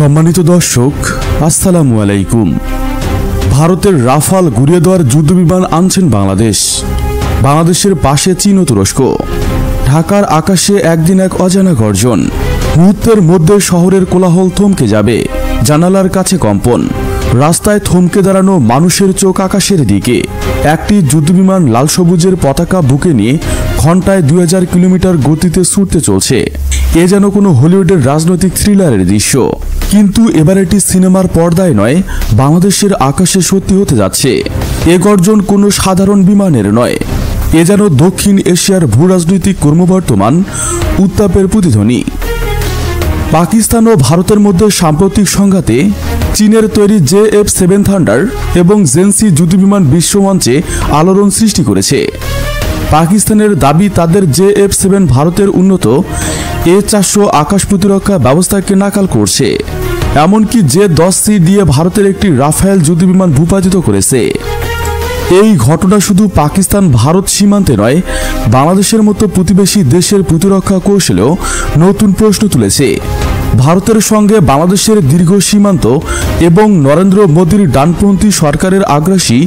সম্মানিত দর্শক, আসসালামু আলাইকুম। ভারতের রাফাল গুড়িয়ে দেওয়ার যুদ্ধবিমান আনছেন বাংলাদেশ। বাংলাদেশের পাশে চীন ও তুরস্ক। ঢাকার আকাশে একদিন এক অজানা গর্জন। মুহূর্তের মধ্যে শহরের কোলাহল থমকে যাবে। জানালার কাছে কম্পন। রাস্তায় থমকে দাঁড়ানো মানুষের চোখ আকাশের দিকে। একটি যুদ্ধবিমান লাল সবুজের পতাকা বুকে নিয়ে ঘন্টায় 2000 কিলোমিটার গতিতে ছুটতে চলছে। এ যেন কোনো হলিউডের রাজনৈতিক থ্রিলারের দৃশ্য। কিন্তু এবার এটি সিনেমার পর্দায় নয়, বাংলাদেশের আকাশে সত্যি হতে যাচ্ছে। এ গর্জন কোনো সাধারণ বিমানের নয়, এ যেন দক্ষিণ এশিয়ার ভূ রাজনৈতিক ক্রমবর্ধমান উত্তাপের প্রতিধ্বনি। পাকিস্তান ও ভারতের মধ্যে সাম্প্রতিক সংঘাতে চীনের তৈরি JF-7 থান্ডার এবং জেনসি যুদ্ধবিমান বিশ্বমঞ্চে আলোড়ন সৃষ্টি করেছে। পাকিস্তানের দাবি তাদের JF-7 ভারতের উন্নত A-400 আকাশ প্রতিরক্ষা ব্যবস্থাকে নাকাল করছে। এমনকি J-10C দিয়ে ভারতের একটি রাফায়েল যুদ্ধবিমান ভূপাতিত করেছে। এই ঘটনা শুধু পাকিস্তান ভারত সীমান্তে নয়, বাংলাদেশের মতো প্রতিবেশী দেশের প্রতিরক্ষা কৌশলেও নতুন প্রশ্ন তুলেছে। ভারতের সঙ্গে বাংলাদেশের দীর্ঘ সীমান্ত এবং নরেন্দ্র মোদীর ডানপন্থী সরকারের আগ্রাসী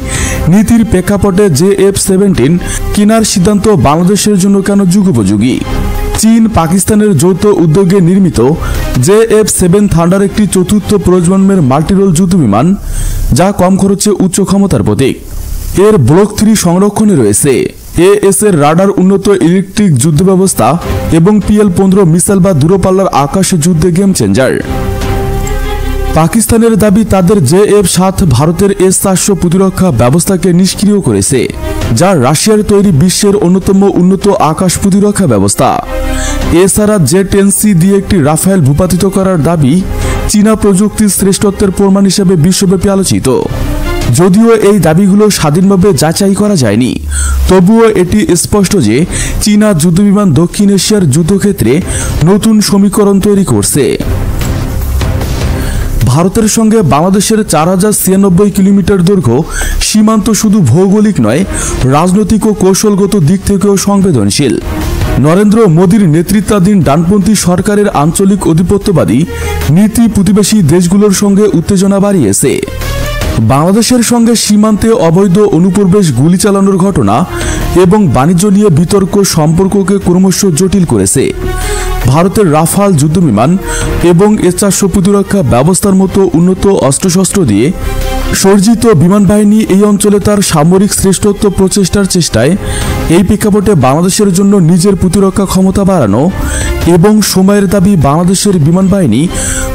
নীতির প্রেক্ষাপটে JF-17 কেনার সিদ্ধান্ত বাংলাদেশের জন্য কেন যুগোপযোগী? চীন পাকিস্তানের যৌথ উদ্যোগে নির্মিত JF-7 থান্ডার একটি চতুর্থ প্রজন্মের মাল্টিরোল যুদ্ধবিমান, যা কম খরচে উচ্চ ক্ষমতার প্রতীক। এর ব্লক 3 সংরক্ষণে রয়েছে AS এর রাডার, উন্নত ইলেকট্রিক যুদ্ধ ব্যবস্থা এবং PL-15 মিসাইল বা দূরপাল্লার আকাশ যুদ্ধে গেম চেঞ্জার। পাকিস্তানের দাবি তাদের JF-7 ভারতের S-400 প্রতিরক্ষা ব্যবস্থাকে নিষ্ক্রিয় করেছে, যা রাশিয়ার তৈরি বিশ্বের অন্যতম উন্নত আকাশ প্রতিরক্ষা ব্যবস্থা। এছাড়া J-10C দিয়ে একটি রাফায়েল ভূপাতিত করার দাবি চীনা প্রযুক্তির শ্রেষ্ঠত্বের প্রমাণ হিসেবে বিশ্বব্যাপী আলোচিত। যদিও এই দাবিগুলো স্বাধীনভাবে যাচাই করা যায়নি, তবুও এটি স্পষ্ট যে চীনা যুদ্ধবিমান দক্ষিণ এশিয়ার যুদ্ধক্ষেত্রে নতুন সমীকরণ তৈরি করছে। ভারতের সঙ্গে বাংলাদেশের 4096 কিলোমিটার দৈর্ঘ্য সীমান্ত শুধু ভৌগোলিক নয়, রাজনৈতিক ও কৌশলগত দিক থেকেও সংবেদনশীল। নরেন্দ্র মোদীর নেতৃত্বাধীন ডানপন্থী সরকারের আঞ্চলিক আধিপত্যবাদী নীতি প্রতিবেশী দেশগুলোর সঙ্গে উত্তেজনা বাড়িয়েছে। বাংলাদেশের সঙ্গে সীমান্তে অবৈধ অনুপ্রবেশ, গুলি চালানোর ঘটনা এবং বাণিজ্য নিয়ে বিতর্ক সম্পর্ককে ক্রমশ জটিল করেছে। ভারতের রাফাল যুদ্ধবিমান এবং S-400 প্রতিরক্ষা ব্যবস্থার মতো উন্নত অস্ত্রশস্ত্র দিয়ে সজ্জিত বিমান বাহিনী এই অঞ্চলে তার সামরিক শ্রেষ্ঠত্ব প্রচেষ্টার চেষ্টায়। এই প্রেক্ষাপটে বাংলাদেশের জন্য নিজের প্রতিরক্ষা ক্ষমতা বাড়ানো এবং সময়ের দাবি বাংলাদেশের বিমান বাহিনী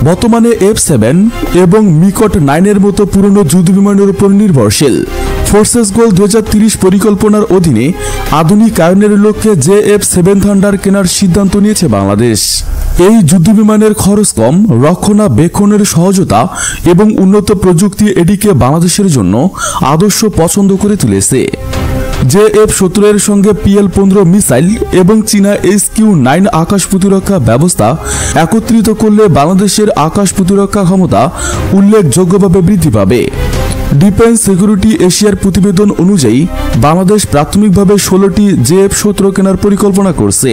বর্তমানে F-7 এবং মিকট-9 এর মতো পুরনো যুদ্ধবিমানের উপর নির্ভরশীল। ফোর্সেস গোল 2030 পরিকল্পনার অধীনে আধুনিকায়নের লক্ষ্যে JF-7 থান্ডার কেনার সিদ্ধান্ত নিয়েছে বাংলাদেশ। এই যুদ্ধবিমানের খরচ কম, রক্ষণাবেক্ষণের সহজতা এবং উন্নত প্রযুক্তি এটিকে বাংলাদেশের জন্য আদর্শ পছন্দ করে তুলেছে। JF-17 এর সঙ্গে PL-15 মিসাইল এবং চীনা HQ-9 আকাশ প্রতিরক্ষা ব্যবস্থা একত্রিত করলে বাংলাদেশের আকাশ প্রতিরক্ষা ক্ষমতা উল্লেখযোগ্যভাবে বৃদ্ধি পাবে। ডিফেন্স সিকিউরিটি এশিয়ার প্রতিবেদন অনুযায়ী বাংলাদেশ প্রাথমিকভাবে 16টি JF-17 কেনার পরিকল্পনা করছে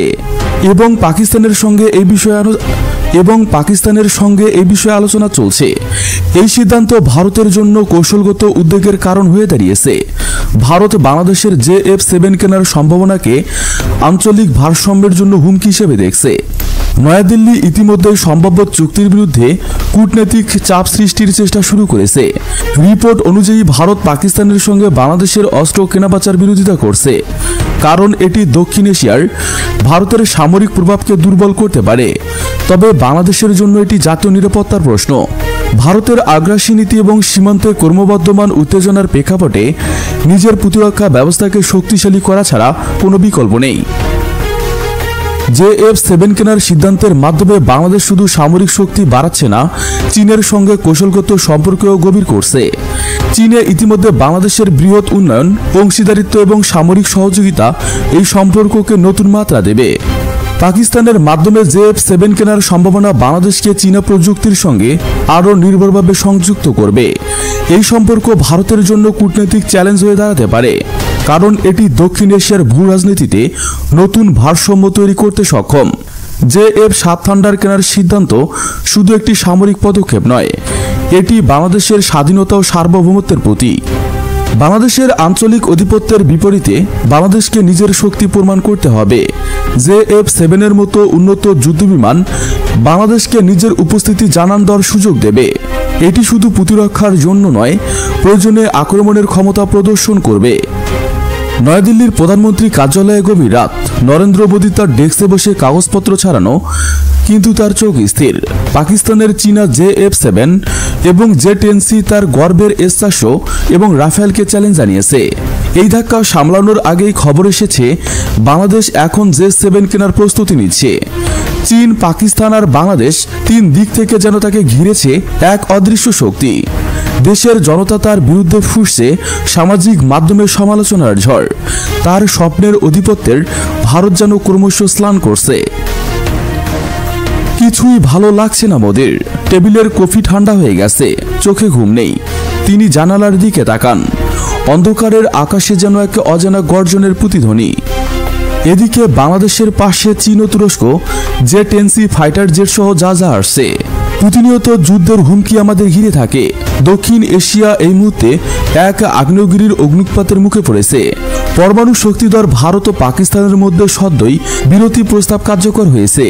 এবং পাকিস্তানের সঙ্গে এই বিষয়ে আলোচনা চলছে। এই সিদ্ধান্ত ভারতের জন্য কৌশলগত উদ্বেগের কারণ হয়ে দাঁড়িয়েছে। ভারত বাংলাদেশের JF-7 কেনার সম্ভাবনাকে আঞ্চলিক ভারসাম্যের জন্য হুমকি হিসেবে দেখছে। নয়াদিল্লি ইতিমধ্যে সম্ভাব্য চুক্তির বিরুদ্ধে কূটনৈতিক চাপ সৃষ্টির চেষ্টা শুরু করেছে। রিপোর্ট অনুযায়ী ভারত পাকিস্তানের সঙ্গে বাংলাদেশের অস্ত্র কেনাবেচার বিরোধিতা করছে, কারণ এটি দক্ষিণ এশিয়ার ভারতের সামরিক প্রভাবকে দুর্বল করতে পারে। তবে বাংলাদেশের জন্য এটি জাতীয় নিরাপত্তার প্রশ্ন। ভারতের আগ্রাসী নীতি এবং সীমান্তে ক্রমবর্ধমান উত্তেজনার প্রেক্ষাপটে নিজের প্রতিরক্ষা ব্যবস্থাকে শক্তিশালী করা ছাড়া কোনো বিকল্প নেই। JF-7 কেনার সিদ্ধান্তের মাধ্যমে বাংলাদেশ শুধু সামরিক শক্তি বাড়াচ্ছে না, চীনের সঙ্গে কৌশলগত সম্পর্কও গভীর করছে। চীনে ইতিমধ্যে বাংলাদেশের বৃহৎ উন্নয়ন, অংশীদারিত্ব এবং সামরিক সহযোগিতা এই সম্পর্ককে নতুন মাত্রা দেবে। পাকিস্তানের মাধ্যমে JF-7 কেনার সম্ভাবনা বাংলাদেশকে চীনা প্রযুক্তির সঙ্গে আরও নির্ভরভাবে সংযুক্ত করবে। এই সম্পর্ক ভারতের জন্য কূটনৈতিক চ্যালেঞ্জ হয়ে দাঁড়াতে পারে। কারণ এটি দক্ষিণ এশিয়ার ভূ রাজনীতিতে নতুন ভারসাম্য তৈরি করতে সক্ষম। JF-7 থান্ডার কেনার সিদ্ধান্ত শুধু একটি সামরিক পদক্ষেপ নয়, এটি বাংলাদেশের স্বাধীনতা ও সার্বভৌমত্বের প্রতীক। বাংলাদেশের আঞ্চলিক আধিপত্যের বিপরীতে বাংলাদেশকে নিজের শক্তি প্রমাণ করতে হবে। JF-7 এর মতো উন্নত যুদ্ধবিমান বাংলাদেশকে নিজের উপস্থিতি জানান দেওয়ার সুযোগ দেবে। এটি শুধু প্রতিরক্ষার জন্য নয়, প্রয়োজনে আক্রমণের ক্ষমতা প্রদর্শন করবে। নয়াদিল্লির প্রধানমন্ত্রী কার্যালয়ে গভীর রাত, নরেন্দ্র মোদী তার ডেস্কে বসে কাগজপত্র ছাড়ানো, কিন্তু তার চোখ স্থির। পাকিস্তানের চীনা JF-7 এবং J-10C তার গর্বের S-400 এবং রাফেলকে চ্যালেঞ্জ জানিয়েছে। এই ধাক্কা সামলানোর আগেই খবর এসেছে বাংলাদেশ এখন J-7 কেনার প্রস্তুতি নিচ্ছে। চীন, পাকিস্তান আর বাংলাদেশ তিন দিক থেকে যেন তাকে ঘিরেছে এক অদৃশ্য শক্তি। দেশের জনতা তার বিরুদ্ধে ফুঁসছে সামাজিক মাধ্যমে সমালোচনার ঝড়। তার স্বপ্নের আধিপত্যের ভারত যেন ক্রমশ স্নান করছে। কিছুই ভালো লাগছে না মোদির। টেবিলের কফি ঠান্ডা হয়ে গেছে, চোখে ঘুম নেই। তিনি জানালার দিকে তাকান। অন্ধকারের আকাশে যেন এক অজানা গর্জনের প্রতিধ্বনি। এদিকে বাংলাদেশের পাশে চীন ও তুরস্ক J-10C ফাইটার জেট সহ যা আসছে। প্রতিনিয়ত যুদ্ধের হুমকি আমাদের ঘিরে থাকে। দক্ষিণ এশিয়া এই মুহূর্তে এক আগ্নেয়গিরির অগ্নুৎপাতের মুখে পড়েছে। পরমাণু শক্তিধর ভারত ও পাকিস্তানের মধ্যে সদ্যই বিরতি প্রস্তাব কার্যকর হয়েছে।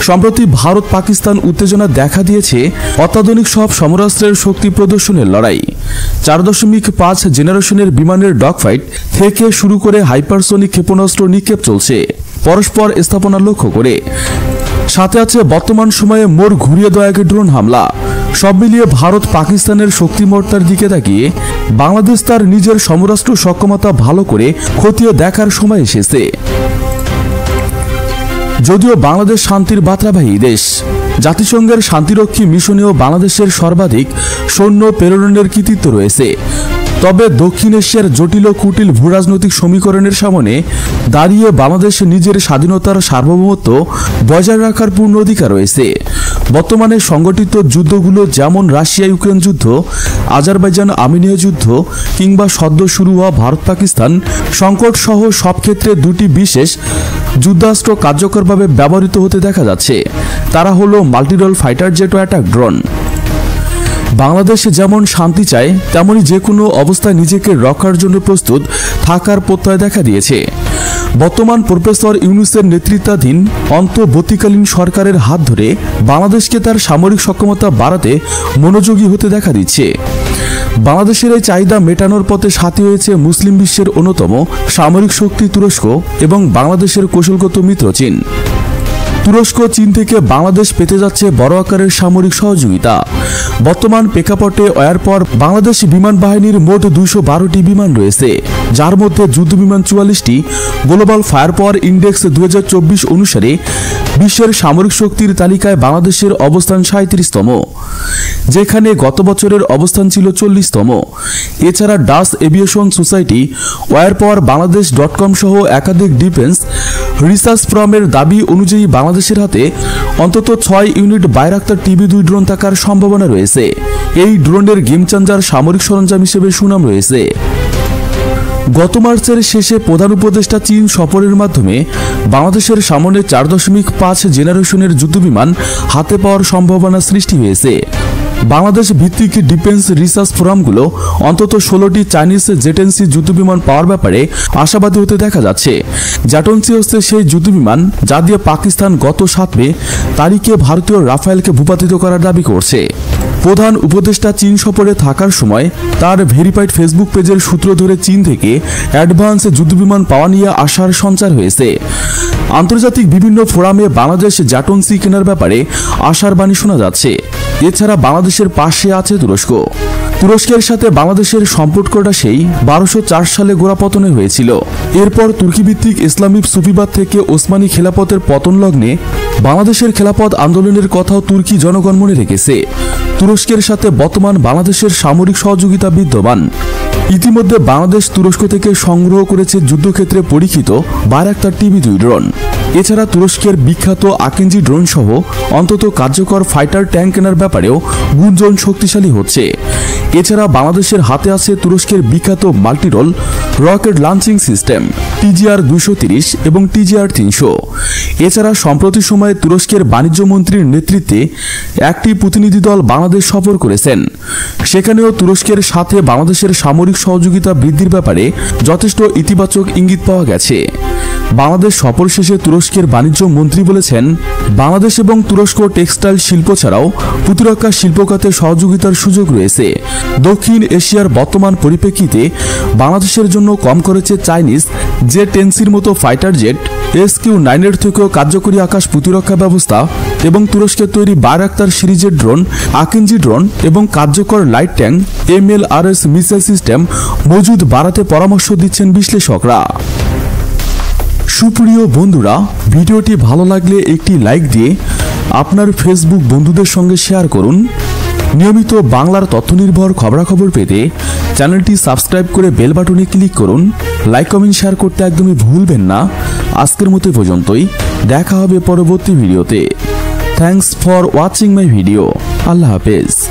সম্প্রতি ভারত পাকিস্তান উত্তেজনা দেখা দিয়েছে অত্যাধুনিক সব সমরাস্ত্রের শক্তি প্রদর্শনের লড়াই। 4.5 জেনারেশনের বিমানের ডগফাইট থেকে শুরু করে হাইপারসোনিক ক্ষেপণাস্ত্র নিক্ষেপ চলছে পরস্পর স্থাপনা লক্ষ্য করে। সাথে আছে বর্তমান সময়ে মোড় ঘুরিয়ে দেওয়া এক ড্রোন হামলা। সব মিলিয়ে ভারত পাকিস্তানের শক্তিমত্তার দিকে তাকিয়ে বাংলাদেশ তার নিজের সমরাস্ত্র সক্ষমতা ভালো করে খতিয়ে দেখার সময় এসেছে। যদিও বাংলাদেশ শান্তির বার্তাবাহী দেশ, জাতিসংঘের শান্তিরক্ষী মিশনেও বাংলাদেশের সর্বাধিক সৈন্য প্রেরণের কৃতিত্ব রয়েছে। তবে দক্ষিণ এশিয়ার জটিল ও কুটিল ভূরাজনৈতিক সমীকরণের সামনে দাঁড়িয়ে বাংলাদেশ নিজের স্বাধীনতার সার্বভৌমত্ব বজায় রাখার পূর্ণ অধিকার রয়েছে। বর্তমানে সংগঠিত যুদ্ধগুলো যেমন রাশিয়া ইউক্রেন যুদ্ধ, আজারবাইজান আর্মেনিয়া যুদ্ধ কিংবা সদ্য শুরু হওয়া ভারত পাকিস্তান সংকট সহ সব ক্ষেত্রে দুটি বিশেষ যুদ্ধাস্ত্র কার্যকরভাবে ব্যবহৃত হতে দেখা যাচ্ছে। তারা হলো মাল্টিরোল ফাইটার জেট ও অ্যাটাক ড্রোন। বাংলাদেশ যেমন শান্তি চায়, তেমনি যে কোনো অবস্থায় নিজেকে রক্ষার জন্য প্রস্তুত থাকার প্রত্যয় দেখা দিয়েছে। বর্তমান প্রফেসর ইউনূসের নেতৃত্বাধীন অন্তর্বর্তীকালীন সরকারের হাত ধরে বাংলাদেশকে তার সামরিক সক্ষমতা বাড়াতে মনোযোগী হতে দেখা দিচ্ছে। বাংলাদেশের এই চাহিদা মেটানোর পথে সাথী হয়েছে মুসলিম বিশ্বের অন্যতম সামরিক শক্তি তুরস্ক এবং বাংলাদেশের কৌশলগত মিত্র চীন। তুরস্ক চীন থেকে বাংলাদেশ পেতে যাচ্ছে বড় আকারের সামরিক সহযোগিতা। বর্তমান প্রেক্ষাপটে এর পর বাংলাদেশ বিমান বাহিনীর মোট 212টি বিমান রয়েছে, যার মধ্যে যুদ্ধবিমান 44টি। গ্লোবাল ফায়ার পাওয়ার ইন্ডেক্স 2024 অনুসারে বিশ্বের সামরিক শক্তির তালিকায় বাংলাদেশের অবস্থান 37তম, যেখানে গত বছরের অবস্থান ছিল 40তম। এছাড়া ডাচ এভিয়েশন সোসাইটি, ওয়ার পাওয়ার বাংলাদেশ.com সহ একাধিক ডিফেন্স রিসার্চ ফার্মের দাবি অনুযায়ী বাংলাদেশের হাতে অন্তত 6 ইউনিট বাইরাক্তার TB2 ড্রোন থাকার সম্ভাবনা রয়েছে। এই ড্রোনের গেম চেঞ্জার সামরিক সরঞ্জাম হিসেবে সুনাম রয়েছে। গত মার্চের শেষে প্রধান উপদেষ্টা চীন সফরের মাধ্যমে বাংলাদেশের সামনে 4.5 জেনারেশনের যুদ্ধবিমান হাতে পাওয়ার সম্ভাবনা সৃষ্টি হয়েছে। বাংলাদেশ ভিত্তিক ডিফেন্স রিসার্চ ফোরামগুলো অন্তত 16টি চাইনিজ J-10C যুদ্ধবিমান পাওয়ার ব্যাপারে আশাবাদী হতে দেখা যাচ্ছে। J-10C হচ্ছে সেই যুদ্ধবিমান যা দিয়ে পাকিস্তান গত 7 মে তারিখে ভারতীয় রাফেলকে ভূপাতিত করার দাবি করছে। প্রধান উপদেষ্টা চীন সফরে থাকার সময় তার ভেরিফাইড ফেসবুক পেজের সূত্র ধরে চীন থেকে অ্যাডভান্স যুদ্ধবিমান পাওয়া নিয়ে আশার সঞ্চার হয়েছে। আন্তর্জাতিক বিভিন্ন ফোরামে বাংলাদেশ J-10C কেনার ব্যাপারে আশার বাণী শোনা যাচ্ছে। এছাড়া বাংলাদেশের পাশে আছে তুরস্ক। তুরস্কের সাথে বাংলাদেশের সম্পর্কটা সেই 1204 সালে গোড়াপতনে হয়েছিল। এরপর তুর্কি ভিত্তিক ইসলামিক সুফিবাদ থেকে ওসমানী খেলাফতের পতন লগ্নে বাংলাদেশের খেলাফত আন্দোলনের কথাও তুর্কি জনগণ মনে রেখেছে। তুরস্কের সাথে বর্তমান বাংলাদেশের সামরিক সহযোগিতা বিদ্যমান। ইতিমধ্যে বাংলাদেশ তুরস্ক থেকে সংগ্রহ করেছে যুদ্ধক্ষেত্রে পরীক্ষিত বায়রাক্তার TB2 ড্রোন। এছাড়া তুরস্কের বিখ্যাত আকিঞ্জি ড্রোন সহ অন্তত কার্যকর ফাইটার ট্যাঙ্ক কেনার ব্যাপারেও গুঞ্জন শক্তিশালী হচ্ছে। এছাড়া বাংলাদেশের হাতে আছে তুরস্কের বিখ্যাত multirole rocket launching system TGR-230 এবং TGR-300। এছাড়া সম্প্রতি সময়ে তুরস্কের বাণিজ্য মন্ত্রীর নেতৃত্বে একটি প্রতিনিধি দল বাংলাদেশ সফর করেছেন। সেখানেও তুরস্কের সাথে বাংলাদেশের সামরিক সহযোগিতা বৃদ্ধির ব্যাপারে যথেষ্ট ইতিবাচক ইঙ্গিত পাওয়া গেছে। বাংলাদেশ সফর শেষে তুরস্কের বাণিজ্য মন্ত্রী বলেছেন, বাংলাদেশ এবং তুরস্ক টেক্সটাইল শিল্প ছাড়াও প্রতিরক্ষা শিল্প খাতে সহযোগিতার সুযোগ রয়েছে। দক্ষিণ এশিয়ার বর্তমান পরিপ্রেক্ষিতে বাংলাদেশের জন্য কম খরচে চাইনিজ J-10Cর মতো ফাইটার জেট, SQ-9 এর থেকেও কার্যকরী আকাশ প্রতিরক্ষা ব্যবস্থা এবং তুরস্কের তৈরি বায়রাক্তার সিরিজের ড্রোন, আকিঞ্জি ড্রোন এবং কার্যকর light tank MLRS missile system মজুদ বাড়াতে পরামর্শ দিচ্ছেন বিশ্লেষকরা। সুপ্রিয় বন্ধুরা, ভিডিওটি ভালো লাগলে একটি লাইক দিয়ে আপনার ফেসবুক বন্ধুদের সঙ্গে শেয়ার করুন। নিয়মিত বাংলার তথ্যনির্ভর খবরাখবর পেতে চ্যানেলটি সাবস্ক্রাইব করে বেল বাটনে ক্লিক করুন। লাইক, কমেন্ট, শেয়ার করতে একদমই ভুলবেন না। আজকের মতো পর্যন্তই, দেখা হবে পরবর্তী ভিডিওতে। Thanks for watching my video. আল্লাহ হাফেজ।